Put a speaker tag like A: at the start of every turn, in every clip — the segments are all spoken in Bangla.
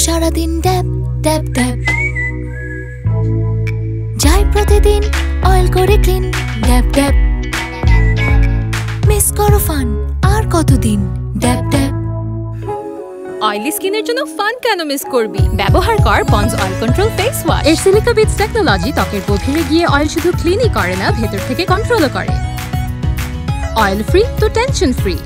A: সারাদিন ড্যাব ড্যাব ড্যাব, যাই প্রতিদিন অয়েল করে ক্লিন ড্যাব ড্যাব, মিস করো ফান আর কতদিন ড্যাব ড্যাব।
B: অয়েলি স্কিনের জন্য ফান কেন মিস করবি? ব্যবহার কর Pond's oil control face wash. এর সিলিকা বিটস টেকনোলজি ত্বকের গভীরে গিয়ে অয়েল শুধু ক্লিনই করে না, ভেতর থেকে কন্ট্রোলও করে। অয়েল ফ্রি তো টেনশন ফ্রি।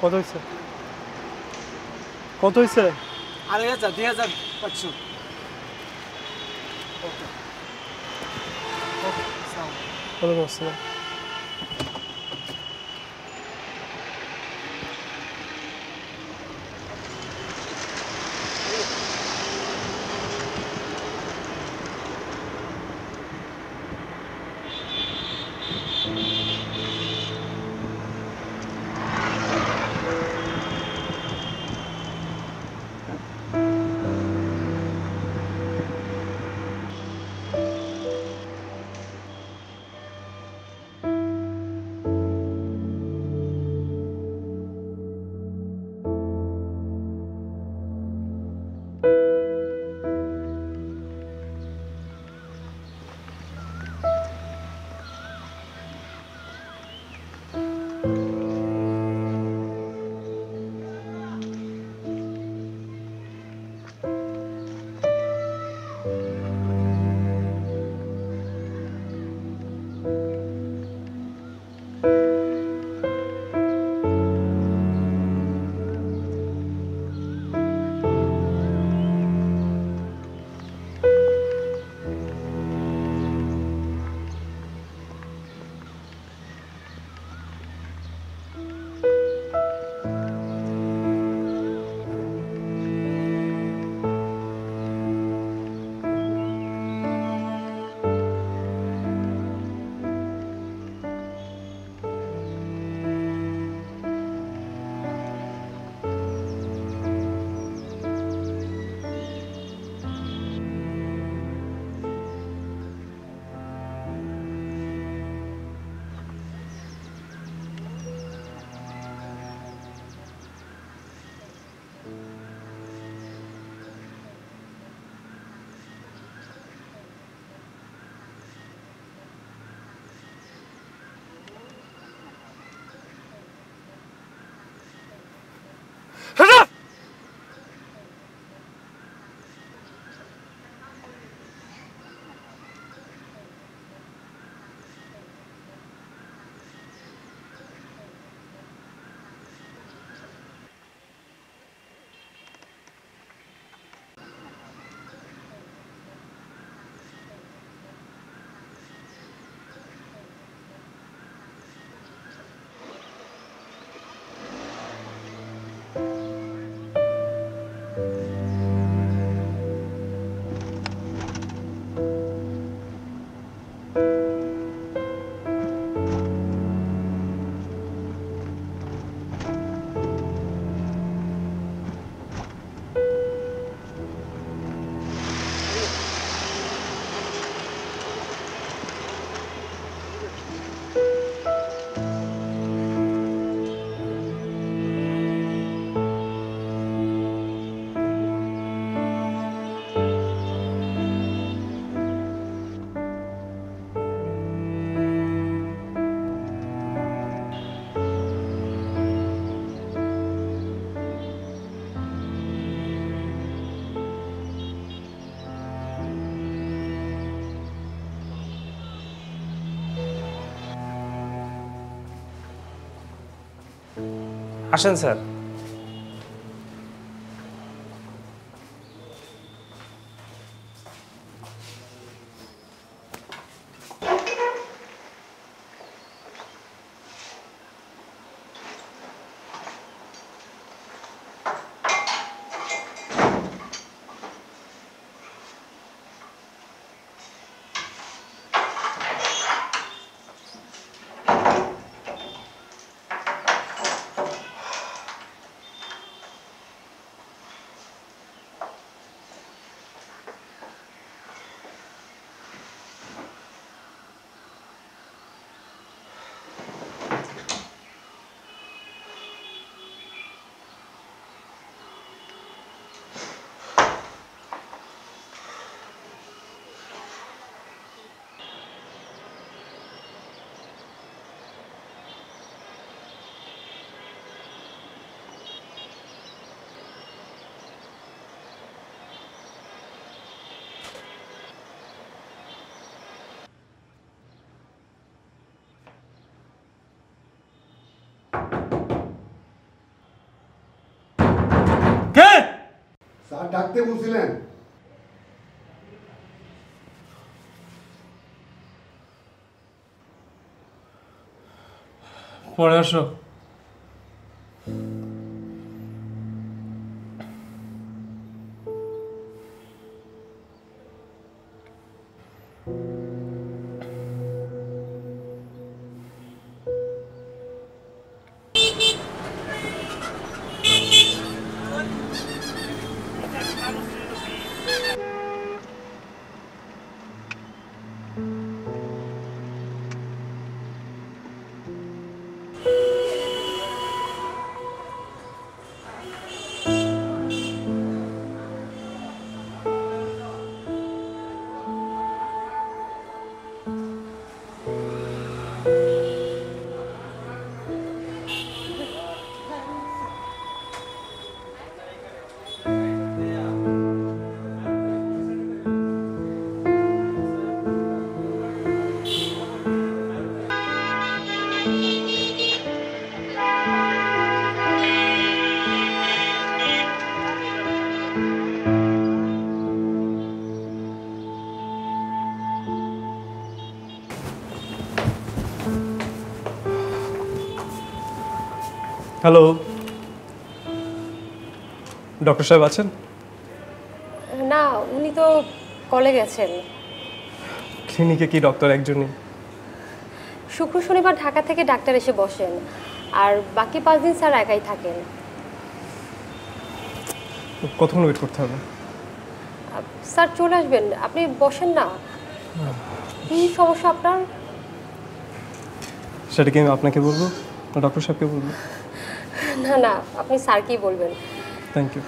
C: কত হয়েছে? কত হয়েছে?
D: 2500 2500।
C: ওয়ালাইকুম আসসালাম। আসেন স্যার।
D: কে?
E: স্যার ডাকতে বলছিলেন?
C: পরে আসো। হ্যালো, ডক্টর সাহেব আছেন?
F: না, উনি তো কলে গেছেন।
C: ক্লিনিকে কি ডক্টর একজনই?
F: শুক্র শনিবার ঢাকা থেকে ডাক্তার এসে বসেন, আর বাকি 5 দিন স্যার একাই থাকেন।
C: কতক্ষণ ওয়েট করতে হবে?
F: স্যার চলে আসবেন, আপনি বসেন না। কি সমস্যা আপনার?
C: সেটা কি আমি আপনাকে বলবো না ডক্টর সাহেবকে বলবো?
F: না না, আপনি স্যারকেই বলবেন।
C: Thank you.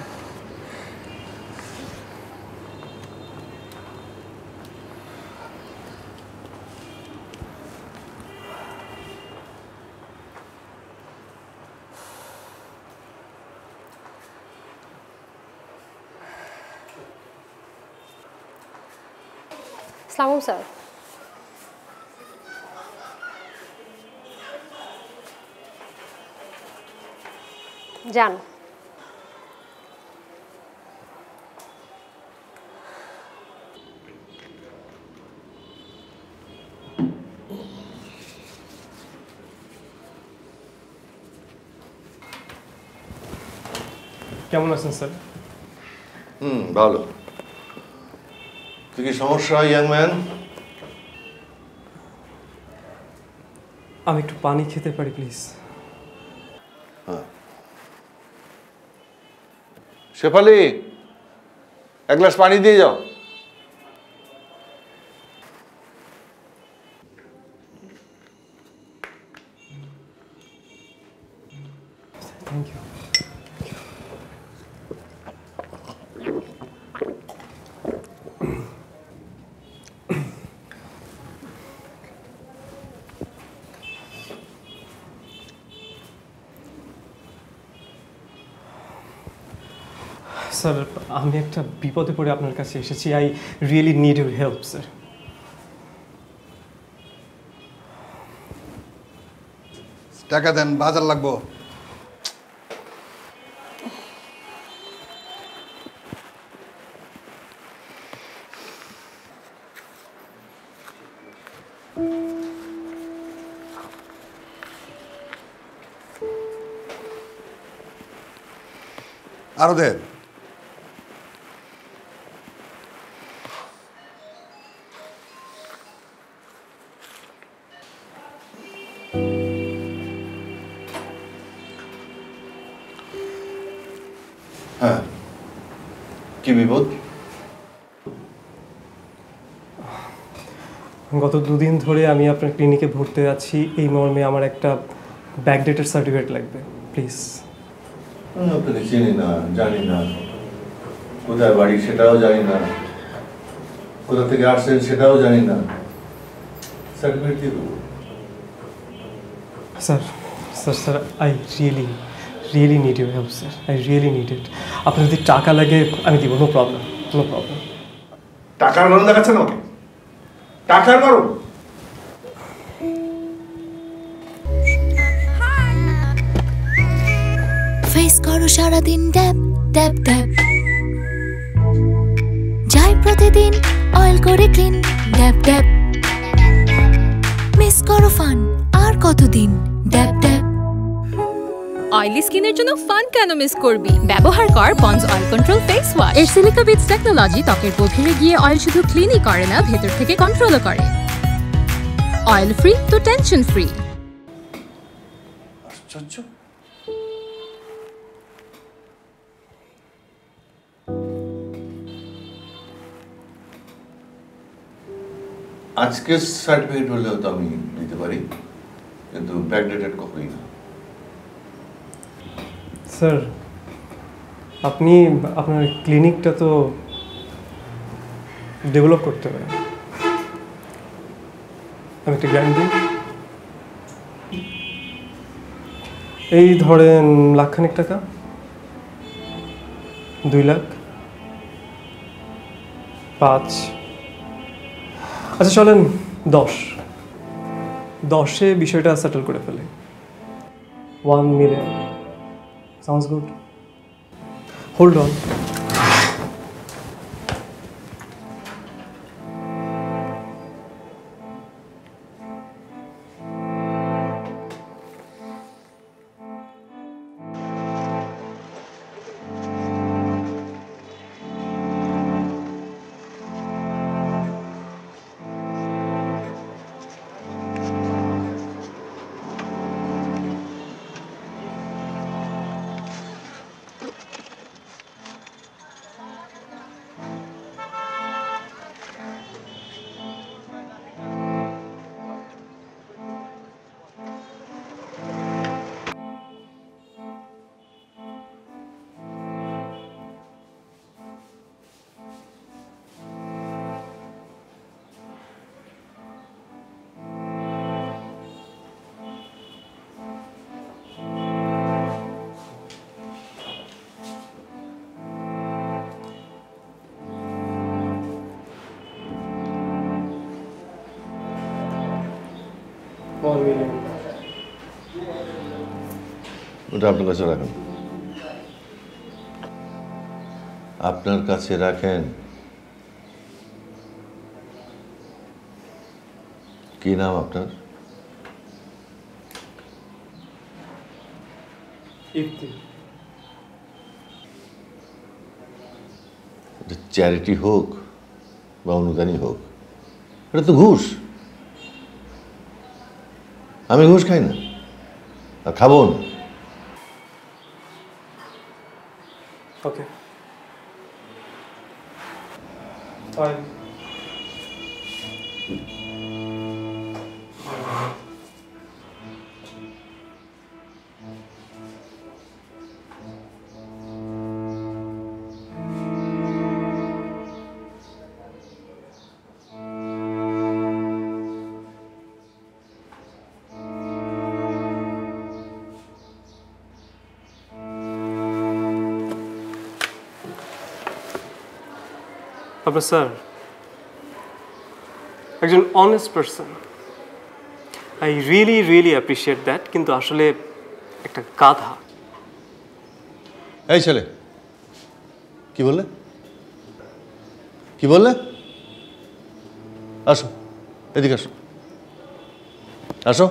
F: সালাম স্যার। যান।
C: কেমন আছেন স্যার?
E: ভালো। তুই কি সমস্যা ইয়াং ম্যান?
C: আমি একটু পানি খেতে পারি প্লিজ?
E: শেফালি, এক গ্লাস পানি দিয়ে যাও।
C: Thank you. স্যার, আমি একটা বিপদে পড়ে আপনার কাছে এসেছি। I really need your help sir.
G: টাকা দেন, বাজার লাগবো।
E: আরো দেন। হ্যাঁ, কি বিপদ?
C: গত 2 দিন ধরে আমি আপনার ক্লিনিকে ভর্তি আছি, এই মর্মে আমার একটা ব্যাকডেটেড সার্টিফিকেট লাগবে, প্লিজ।
E: আপনাকে চিনি না, জানি না, কোথায় বাড়ি সেটাও জানি না, কোথা থেকে আসছেন সেটাও জানি না, সার্টিফিকেট দিয়ে দেবো?
C: Sir sir sir I really need your help sir, I really need it. আপনার যদি টাকা লাগে আমি দিব, নো প্রবলেম, নো প্রবলেম।
E: টাকার গরম দেখাচ্ছেন আমাকে? টাকার গরম?
A: ফেস করো সারাদিন ড্যাব ড্যাব ড্যাব, যাই প্রতিদিন অয়েল করে ক্লিন ড্যাব ড্যাব, মিস করো ফান আর কতদিন ড্যাব ড্যাব।
B: অয়েলি স্কিনের জন্য ফান কেন মিস করবি? ব্যবহার কর Pond's oil control face wash. এর সিলিকা বিটস টেকনোলজি ত্বকের গভীরে গিয়ে অয়েল শুধু ক্লিনই করে না, ভেতর থেকে কন্ট্রোলও করে। অয়েল ফ্রি তো টেনশন ফ্রি।
E: আশ্চর্য। আজকের সার্টিফিকেট হলেও তো আমি দিতে পারি, কিন্তু ব্যাকডেটেড কখনোই না।
C: স্যার আপনি আপনার ক্লিনিকটা তো ডেভেলপ করতে হবে, আমি একটা গ্যারান্টি দিই। এই ধরেন লাখখানেক টাকা, 2 লাখ, 5, আচ্ছা চলেন 10-এ বিষয়টা সেটেল করে ফেলে। 1 million sounds good? Hold on.
E: ওটা আপনার কাছে রাখেন, আপনার কাছে রাখেন। কি নাম আপনার? চ্যারিটি হোক বা অনুদানই হোক, এটা তো ঘুষ। আমি ঘুষ খাই না আর খাবো না।
C: Okay fine. আপনার স্যার একজন honest person, I really appreciate that, কিন্তু আসলে একটা গাধা।
E: এই ছেলে, কি বললে? কি বললে? আসো এদিকে, আসো আসো।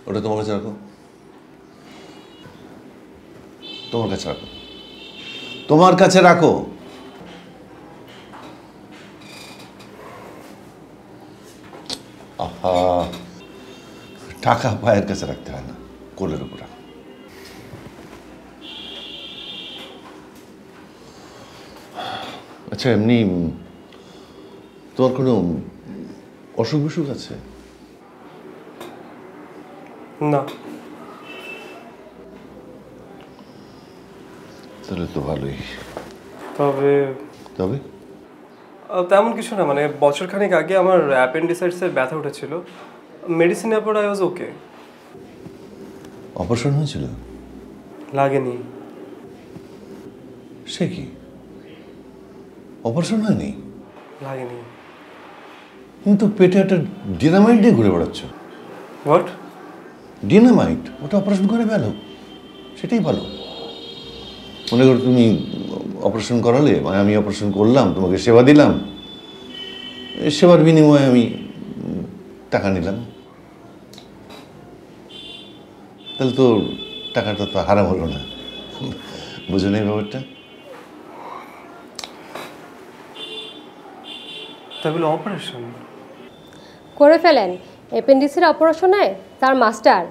E: ওটা তোমার কাছে রাখো, তোমার কাছে রাখো, তোমার কাছে রাখো। আহা, টাকা পায়ের কাছে রাখতে হয় না, কোলের উপর রাখো। আচ্ছা, এমনি তোমার কোনো অসুখ বিসুখ আছে?
C: না।
E: তাহলে তো ভালোই।
C: তবে
E: তবে
C: তেমন কিছু না, মানে বছরখানেক আগে আমার অ্যাপেন্ডিসাইটিসের ব্যথা উঠেছিল, মেডিসিন নেওয়ার পর আই ওয়াজ ওকে।
E: অপারেশন হয়েছিল?
C: লাগেনি।
E: সে কি, অপারেশন হয়নি?
C: লাগেনি।
E: কিন্তু পেটে একটা ডিনামাইট দিয়ে ঘুরে বেড়াচ্ছ।
C: হোয়াট?
E: ডিনামাইট? ওটা অপারেশন করে ভালো, সেটাই ভালো। মনে করো তুমি অপারেশন করালে, মানে আমি অপারেশন করলাম, তোমাকে সেবা দিলাম, সেবার বিনিময়ে আমি টাকা নিলাম, তাহলে তো টাকাটা তো হারাম হলো না। বুঝো না এই ব্যাপারটা?
C: তাহলে অপারেশন
F: করে ফেলেন। অ্যাপেন্ডিক্সের অপারেশনে তার মাস্টার।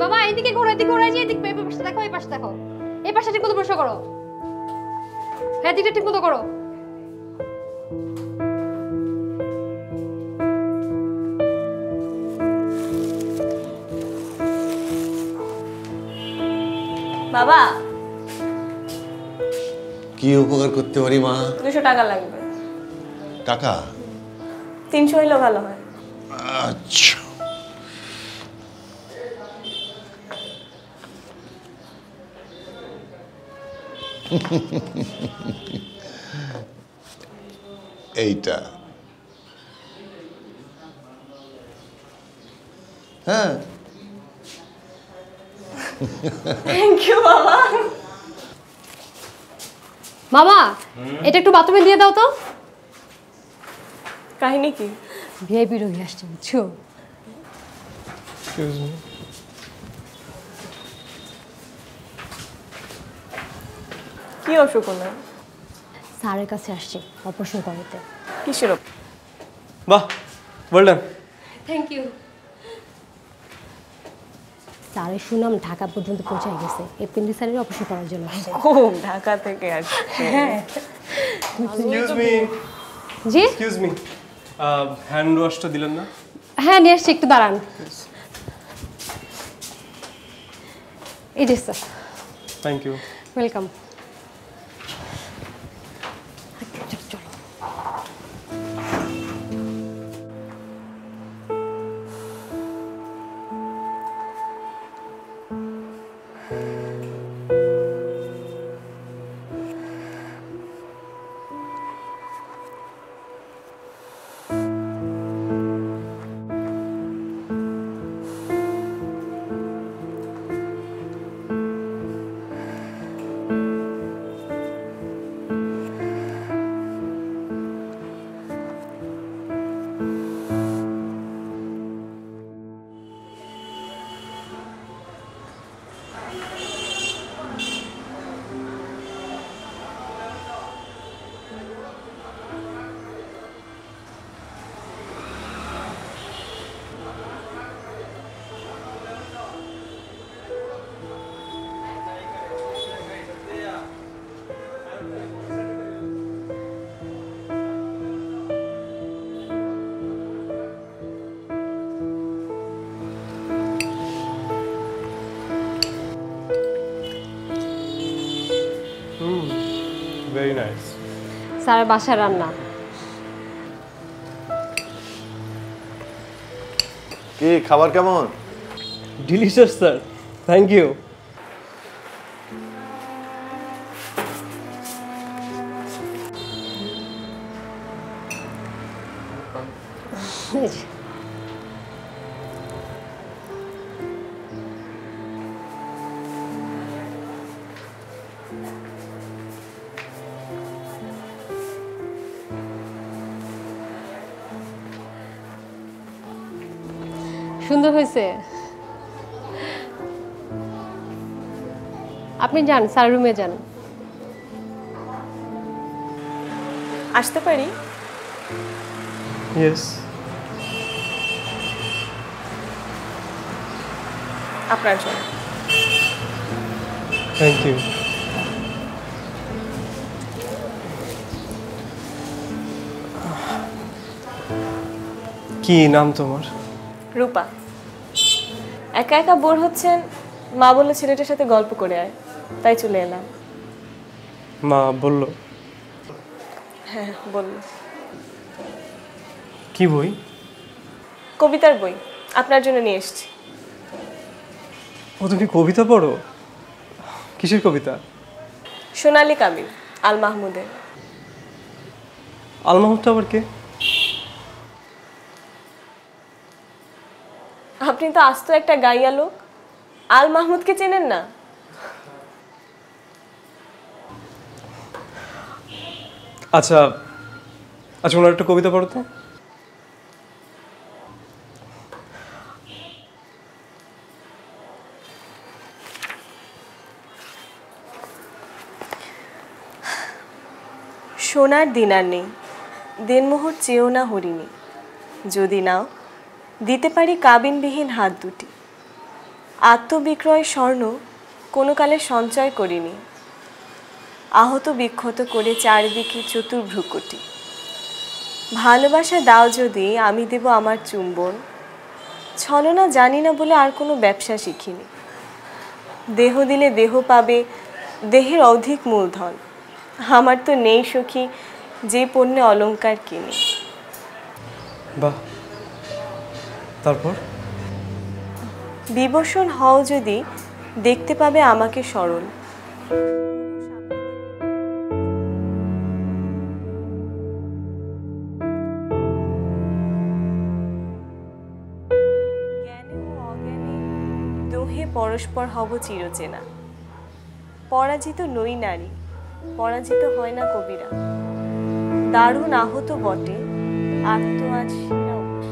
F: বাবা এদিকে ঘোরো, এদিকে ঘোরো, এদিকে এই পাশটা দেখো, এই পাশটা দেখো, এই পাশটা ঠিক মতো প্রশ্ন করো। হ্যাঁ, দিকটা ঠিক মতো করো।
G: বাবা,
E: কি উপকার করতে পারি মা?
G: 200 টাকা লাগবে।
E: টাকা?
G: 300 হইলেও ভালো হয়।
E: আচ্ছা, এইটা হ্যাঁ।
G: থ্যাংক ইউ বাবা।
F: মামা, এটা একটু বাথরুমে দিয়ে দাও তো।
G: কাহিনী কি?
F: ভিআইপি রোগী আসছে, বুঝছো?
C: Excuse me.
G: কি অসুখ ওনার?
F: স্যারের কাছে আসছে অপারেশন করাতে।
G: কিসের?
C: বাহ, ওয়েল ডান।
F: Thank you. স্যারের সুনাম ঢাকা পর্যন্ত পৌঁছে গেছে অ্যাপেন্ডিসাইটিস অপারেশন করার জন্য।
G: ও ঢাকা থেকে আসছে।
C: Excuse me.
F: জি?
C: এক্সকিউজ মি, হ্যান্ড ওয়াশটা দিলেন না?
F: হ্যাঁ, নিয়ে আসছি, একটু দাঁড়ান। এই যে sir.
C: Thank you.
F: Welcome.
C: Very nice.
F: স্যারের বাসার রান্না।
E: কি খাবার কেমন?
C: Delicious sir, thank you.
F: সুন্দর হয়েছে। আপনি যান, স্যার রুমে যান।
G: আসতে পারি?
C: ইয়েস।
G: আপনার জন্য।
C: Thank you. কি নাম তোমার?
G: রূপা। একা একা বোর হচ্ছেন, মা বললো ছেলেটার সাথে গল্প করে আয়, তাই চলে এলাম।
C: মা বললো?
G: হ্যাঁ বললো।
C: কি বই?
G: কবিতার বই, আপনার জন্য নিয়ে এসেছি।
C: ও তুমি কবিতা পড়ো? কিসের কবিতা?
G: সোনালী কাবিল, আল মাহমুদের।
C: আল মাহমুদটা আবার কে?
G: আপনি তো আস্ত একটা গাইয়া লোক, আল মাহমুদকে চেনেন না?
C: আচ্ছা আচ্ছা, ওনার একটা কবিতা পড়ো তো।
G: সোনার দিনার নেই, দেনমোহর চেয়েও না হরিণী, যদি নাও দিতে পারি কাবিনবিহীন হাত দুটি। আত্মবিক্রয় স্বর্ণ কোনো কালে সঞ্চয় করিনি, আহত বিক্ষত করে চারিদিকে চতুর্ভ্রুকুটি। ভালোবাসা দাও যদি, আমি দেব আমার চুম্বন, ছলনা জানি না বলে আর কোনো ব্যবসা শিখিনি। দেহ দিলে দেহ পাবে, দেহের অধিক মূলধন, আমার তো নেই সখী যে পণ্যে অলংকার কিনি।
C: বাহ, তারপর?
G: বিবশন হও যদি, দেখতে পাবে আমাকে সরল। জ্ঞানে ও অজ্ঞানে দোহে পরস্পর হব চিরচেনা। পরাজিত নই নারী, পরাজিত হয় না কবিরা। দারুণ আহত বটে, আত্ম আজ শিরা উঠে।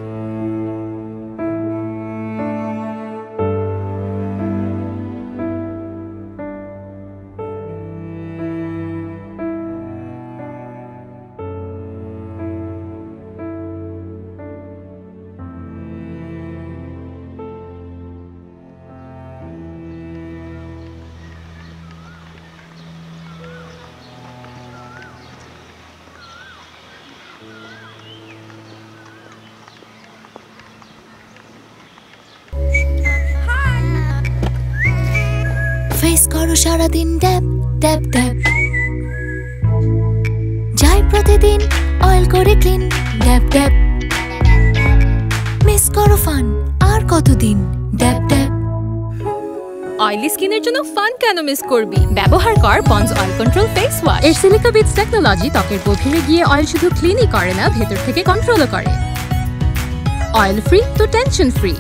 A: ফেস করো সারাদিন ড্যাব ড্যাব ড্যাব, যাই প্রতিদিন অয়েল করে ক্লিন ড্যাব ড্যাব। মিস করো ফান আর কতদিন ড্যাব ড্যাব।
B: অয়েলি স্কিনের জন্য ফান কেন মিস করবি? ব্যবহার কর ponds oil control face wash. এর সিলিকা বিটস টেকনোলজি ত্বকের গভীরে গিয়ে অয়েল শুধু ক্লিনই করে না, ভেতর থেকে কন্ট্রোলও করে। অয়েল ফ্রি তো টেনশন ফ্রি।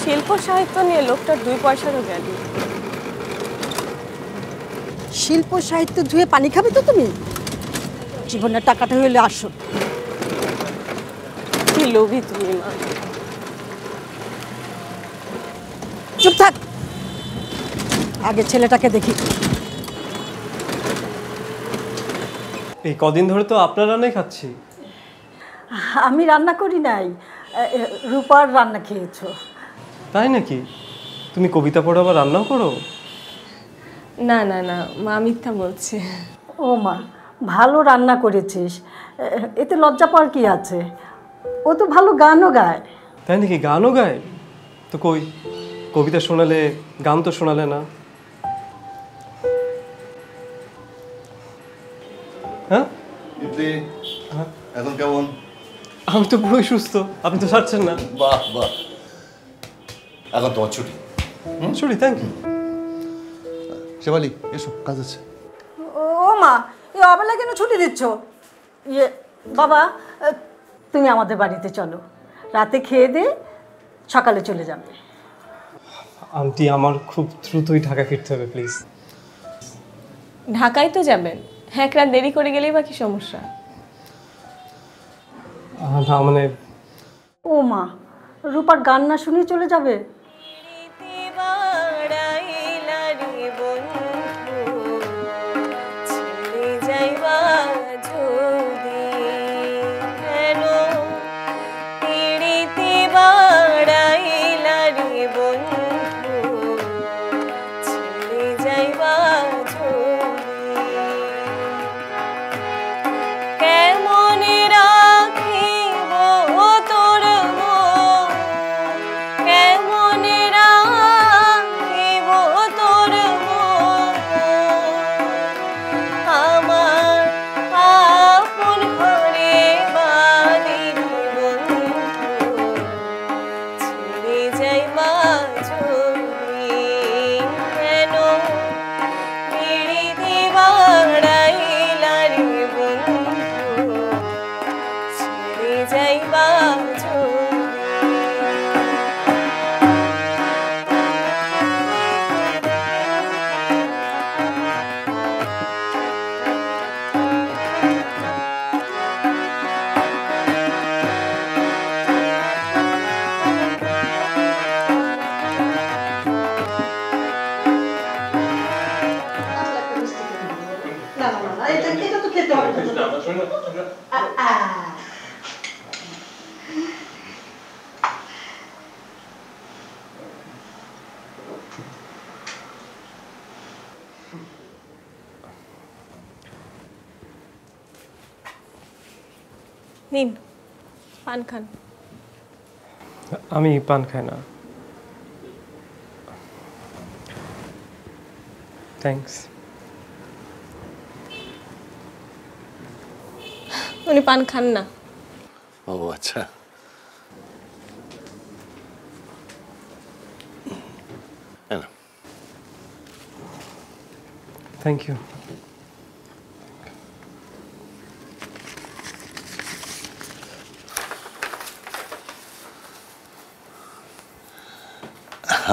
G: শিল্প সাহিত্য নিয়ে লোকটার 2 পয়সারও জ্ঞান।
H: শিল্প সাহিত্য ধুয়ে পানি খাবে তো তুমি? জীবনের টাকাটা হইলে আসো।
G: কি লোভী তুমি মা।
H: চুপ থাক, আগে ছেলেটাকে দেখি।
C: এই কদিন ধরে তো আপনার রান্নাই খাচ্ছি।
H: আমি রান্না করি নাই, রূপার রান্না খেয়েছো।
C: তাই নাকি? তুমি কবিতা পড়ো আবার রান্নাও করো?
G: না না না, মা মিথ্যা বলছে।
H: ও মা, ভালো রান্না করেছিস, এতে লজ্জা পাওয়ার কি আছে? ও তো ভালো গানও গায়।
C: তাই নাকি? গানও গায়? তো কই কবিতা শোনালে, গান তো শোনালে না। হ্যাঁ,
E: এখন কেমন?
C: আমি তো পুরোই সুস্থ, আপনি তো ছাড়ছেন না।
E: বাহ বাহ, এখন তোমার ছুটি।
C: ছুটি? Thank you.
E: শেফালি এসো, কাজ আছে।
H: ও মা, এই অবেলা কেন ছুটি দিচ্ছ? ইয়ে বাবা, তুমি আমাদের বাড়িতে চলো, রাতে খেয়ে দিয়ে সকালে চলে যাবে।
C: আন্টি আমার খুব দ্রুতই ঢাকা ফিরতে হবে, প্লিজ।
G: ঢাকায় তো যাবেন, এক রাত দেরি করে গেলেই বা কি সমস্যা?
C: না মানে
H: ও মা, রূপার গান না শুনে চলে যাবে?
G: নিন, পান খান।
C: আমি পান খাই না। থ্যাঙ্কস।
G: উনি পান খান না।
E: ও আচ্ছা,
C: থ্যাংক ইউ।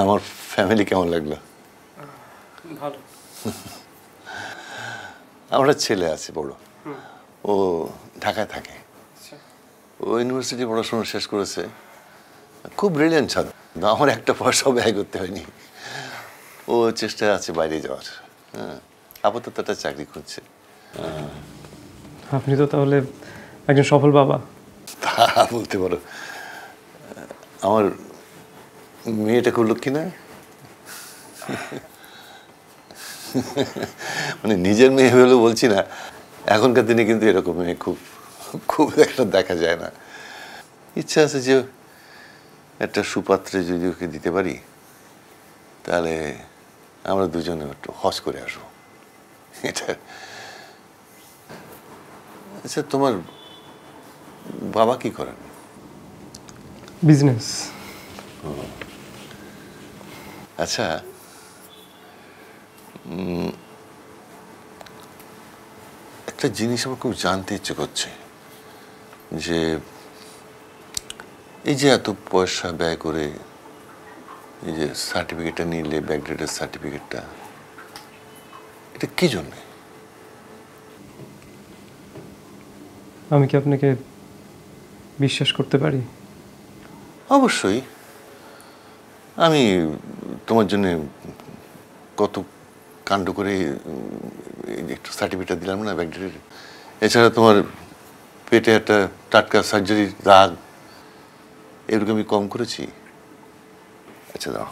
E: আমার ফ্যামিলি কেমন লাগলো?
C: ভালো।
E: আমার ছেলে আছে বড়, ও ঢাকায় থাকে। ও ইউনিভার্সিটি পড়াশোনা শেষ করেছে, খুব ব্রিলিয়েন্ট ছাত্র। আমার একটা পয়সাও ব্যয় করতে হয়নি। ও চেষ্টায় আছে বাইরে যাওয়ার। হ্যাঁ, আপাতত একটা চাকরি খুঁজছে।
C: আপনি তো তাহলে একজন সফল বাবা।
E: তা বলতে পারো। আমার মেয়েটা করলো কিনা, মানে নিজের মেয়ে হলেও বলছি না, এখনকার দিনে কিন্তু এরকম মেয়ে খুব খুব একটা দেখা যায় না। ইচ্ছা আছে যে একটা সুপাত্রে যদি ওকে দিতে পারি, তাহলে আমরা দুজনে একটু হজ করে আসবো। এটা আচ্ছা, তোমার বাবা কি করেন?
C: বিজনেস।
E: আচ্ছা, একটা জিনিস আমার খুব জানতে ইচ্ছে করছে, যে এই যে এত পয়সা ব্যয় করে এই যে সার্টিফিকেটটা নিলে, ব্যাকগ্রেডের সার্টিফিকেটটা, এটা কি জন্যে?
C: আমি কি আপনাকে বিশ্বাস করতে পারি?
E: অবশ্যই। আমি তোমার জন্য কত কাণ্ড করে একটু সার্টিফিকেট দিলাম না ব্যাকগ্রেডের। এছাড়া তোমার পেটে একটা টাটকা সার্জারির দাগ, এরকম আমি কম করেছি? আচ্ছা দাও।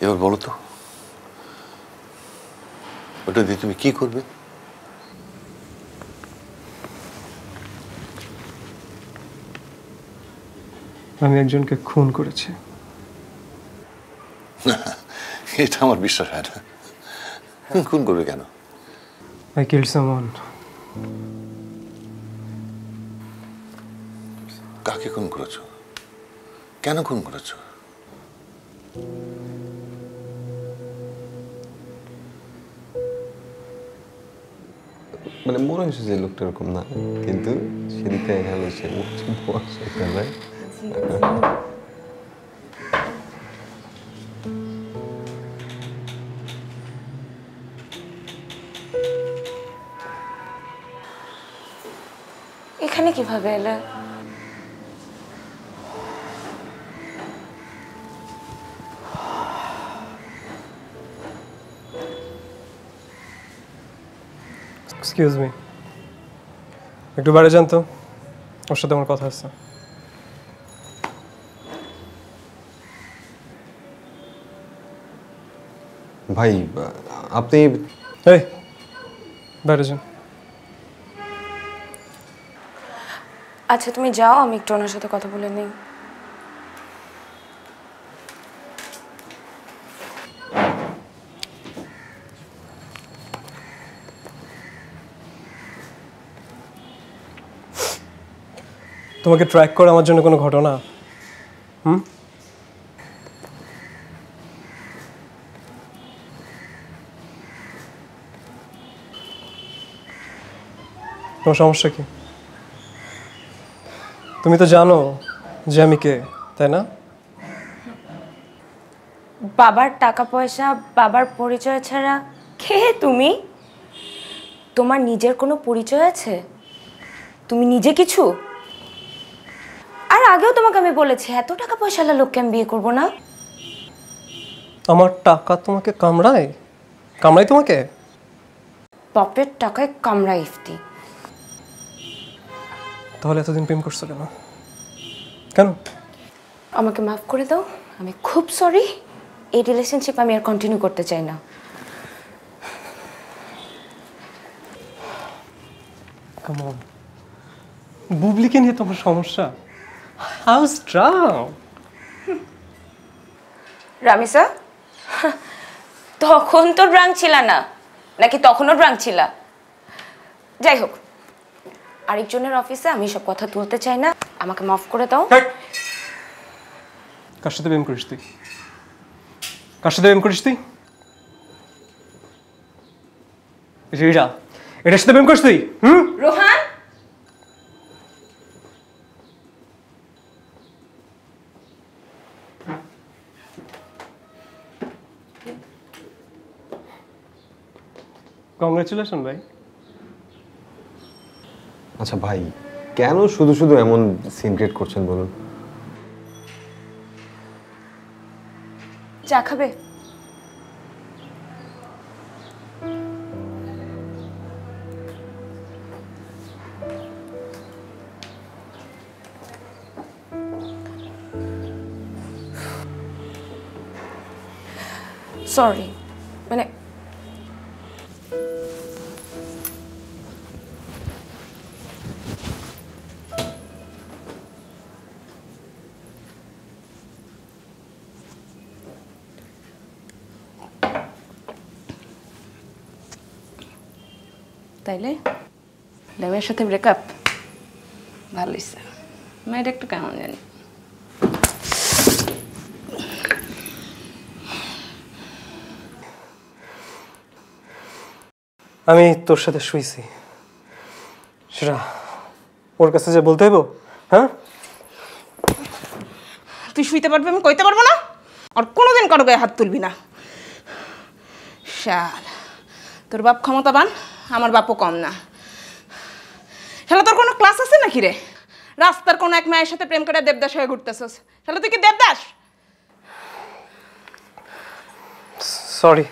E: এবার বলো তো, ওটা দিয়ে তুমি কি করবে?
C: আমি একজনকে খুন করেছি।
E: এটা আমার বিশ্বাস হয় না। খুন করবে কেন?
C: I killed someone.
E: কাকে খুন করেছো? কেন খুন করেছো?
I: মানে মনে হচ্ছে যে লোকটা এরকম না, কিন্তু সেদিকে এখানে সে বসে ভাই।
G: এখানে কিভাবে এলে?
C: এক্সকিউজ মি, একটু বাইরে যান তো, ওর সাথে আমার কথা আছে।
I: ভাই আপনি
C: এই বাইরে যান।
G: আচ্ছা তুমি যাও, আমি একটু ওনার সাথে কথা বলে নিই।
C: তোমাকে ট্র্যাক করা আমার জন্য কোনো ঘটনা? তোমার সমস্যা কি? তুমি তো জানো যে আমি কে, তাই না?
G: বাবার টাকা পয়সা, বাবার পরিচয় ছাড়া কে তুমি? তোমার নিজের কোনো পরিচয় আছে? তুমি নিজে কিছু? আর আগেও তোমাকে আমি বলেছি এত টাকা পয়সাওয়ালা লোককে আমি বিয়ে করবো না।
C: আমার টাকা তোমাকে কামড়ায়? কামড়াই তোমাকে?
G: বাপের টাকায় কামড়া ইফতি।
C: তাহলে এতদিন প্রেম করছো কেন? কেন?
G: আমাকে মাফ করে দাও, আমি খুব সরি। এই রিলেশনশিপ আমি আর কন্টিনিউ করতে চাই না।
C: কাম অন, বুবলিকে নিয়ে তোমার সমস্যা? How strong!
G: রামিসা, তখন তো ড্রাঙ্ক ছিল না, নাকি তখনও ড্রাঙ্ক ছিল? যাই হোক, আরেকজনের অফিসে আমি সব কথা তুলতে চাই না, আমাকে মাফ করে দাও।
C: কার সাথে প্রেম করিস তুই? কার সাথে প্রেম করিস তুই? রিরা, এটার সাথে প্রেম করিস তুই?
G: রোহান,
C: কংগ্রেচুলেশন ভাই।
I: আচ্ছা ভাই, কেন শুধু শুধু এমন সিন ক্রিয়েট করছেন বলুন?
G: চা খাবে? সরি, মানে তাইলে লেমের সাথে ব্রেকআপ? ভালো হয়েছে, মেয়েটা একটু কেমন জানি।
C: আমি তোর সাথে শুইছি, সেটা ওর কাছে যে বলতে হইব? হ্যাঁ,
J: তুই শুইতে পারবি, আমি কইতে পারবো না? আর কোনোদিন কারো গায়ে হাত তুলবি না। শাল, তোর বাপ ক্ষমতাবান, আমার বাপও কম না। শালা তোর কোনো ক্লাস আছে নাকি রে? রাস্তার কোনো এক মেয়ের সাথে প্রেম করে দেবদাস হয়ে ঘুরতেছস। শালা তুই কি দেবদাস?
C: Sorry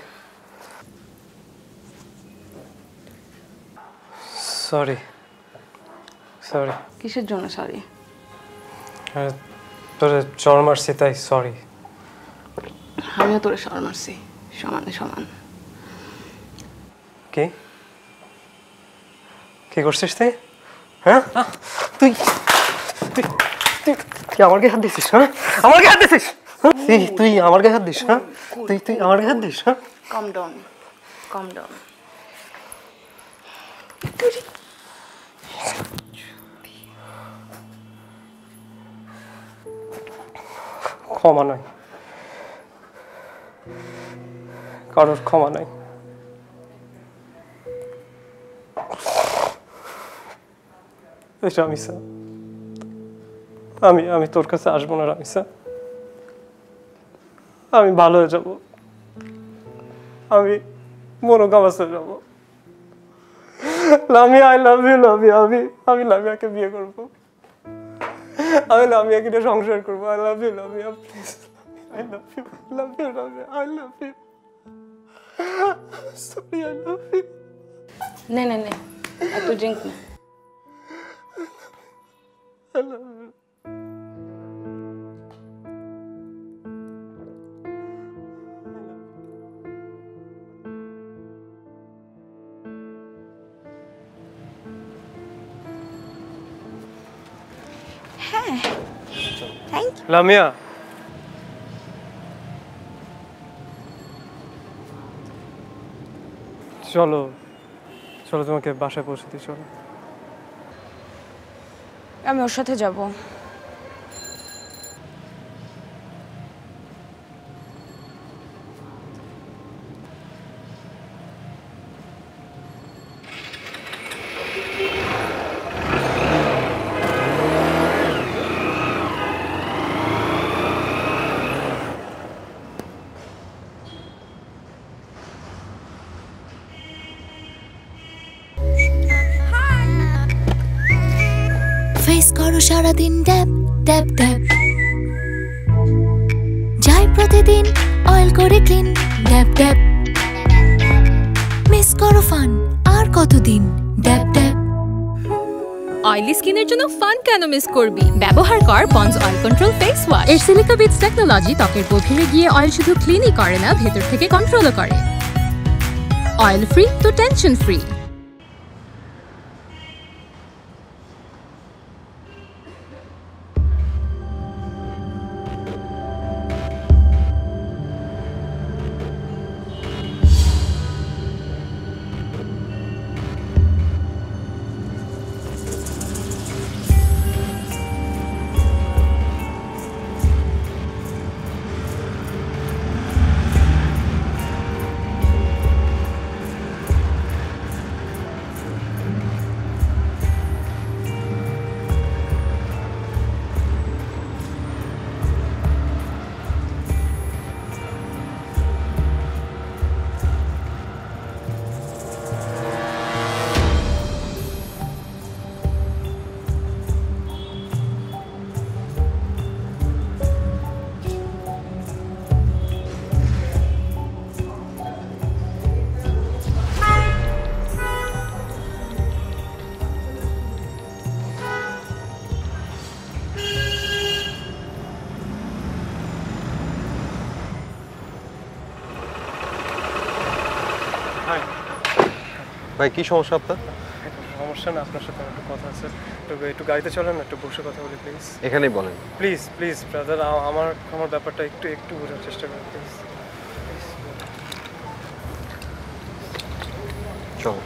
C: sorry sorry.
J: কিসের জন্য সরি?
C: তোরে চর মারছি তাই সরি।
J: আমিও তোরে সর মারছি, সমানে সমান।
C: কি কি করছিস তুই? হ্যাঁ, তুই তুই তুই আমার গায়ে হাত দিছিস? হ্যাঁ, আমার গায়ে হাত দিছিস? তুই আমার গায়ে হাত দিস না, তুই আমার গায়ে হাত দিস না।
J: Calm down. Calm down.
C: ক্ষমা নাই, কারোর ক্ষমা নাই। রামিসা, আমি তোর কাছে আসবো না রামিসা, আমি ভালো হয়ে যাব, আমি মনোকামাস হয়ে যাব। Lamia, I love you Lamia, আমি লামিয়াকে বিয়ে করবো, আমি লামিয়াকে নিয়ে সংসার করবো। I love you Lamia, please, I love you Lamia, I love you, sorry, I love you.
J: নে একটু ড্রিঙ্ক নে।
C: I love you.
J: হ্যাঁ, থ্যাংক ইউ।
C: লামিয়া, চলো তোমাকে বাসায় পৌঁছে দিই, চলো।
J: আমি ওর সাথে যাব।
A: ফেস করো সারাদিন ড্যাব ড্যাব ড্যাব, যাই প্রতিদিন অয়েল করে ক্লিন ড্যাব ড্যাব, মিস করো ফান আর কতদিন ড্যাব ড্যাব।
B: অয়েলি স্কিনের জন্য ফান কেন মিস করবি? ব্যবহার কর Pond's oil control face wash. এর সিলিকা বিটস টেকনোলজি ত্বকের গভীরে গিয়ে অয়েল শুধু ক্লিনই করে না, ভেতর থেকে কন্ট্রোলও করে। অয়েল ফ্রি তো টেনশন ফ্রি।
I: ভাই কি সমস্যা আপনার?
C: সমস্যা না, আপনার সাথে একটা কথা আছে, একটু গাড়িতে চলেন, একটু বসে কথা বলি প্লিজ।
I: এখানেই বলেন।
C: প্লিজ ব্রাদার, আমার ব্যাপারটা একটু বোঝার চেষ্টা করেন প্লিজ।
I: চলো।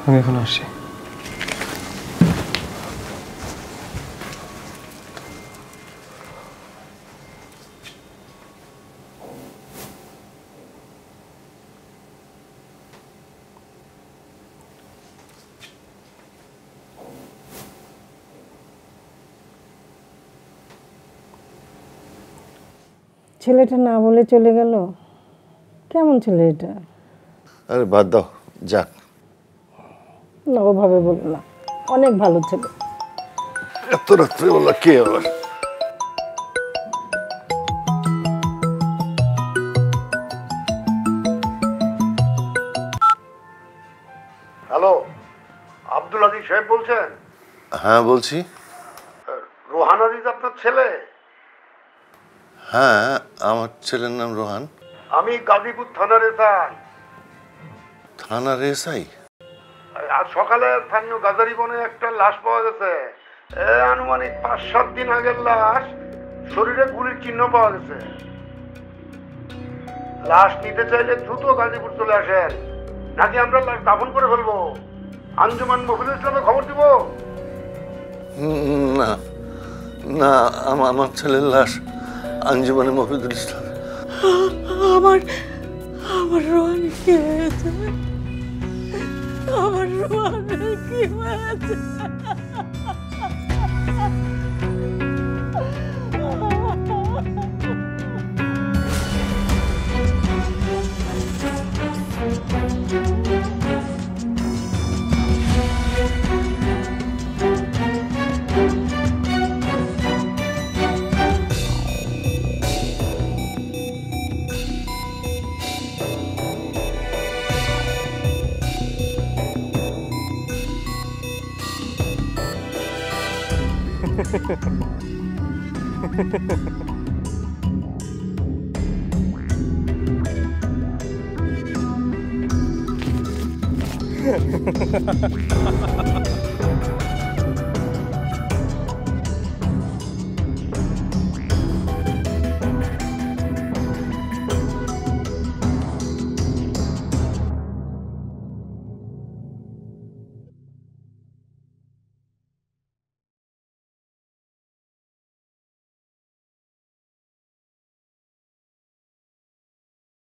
C: আমি এখন আসছি।
H: ছেলেটা না বলে চলে গেল, কেমন ছেলে এটা?
E: আরে বাদ দাও, যাক।
H: না, ওভাবে বলো না, অনেক ভালো ছেলে।
E: এত রাত্রেবেলা কে আবার?
K: হ্যালো, আব্দুল আজিজ সাহেব বলছেন?
E: হ্যাঁ বলছি।
K: রোহান আজিজ আপনার ছেলে?
E: হ্যাঁ, আমার ছেলের নাম রোহান।
K: আমি গাজীপুর থানার এসআই।
E: থানার এসআই?
K: আজ সকালে স্থানীয় গাজারি বনে একটা লাশ পাওয়া গেছে। আনুমানিক ৫-৭ দিন আগের লাশ, শরীরে গুলির চিহ্ন পাওয়া গেছে। লাশ নিতে চাইলে দ্রুত গাজীপুর চলে আসেন, নাকি আমরা লাশ দাফন করে ফেলবো। আঞ্জুমান মফিজুল ইসলামে খবর দিব?
E: না না, আমার ছেলের লাশ আঞ্জুমানে মফিজুল ইসলাম।
H: আমার রোহানের কি হয়েছে? আমার রোহানের কি হয়েছে?
C: Ha ha ha ha ha.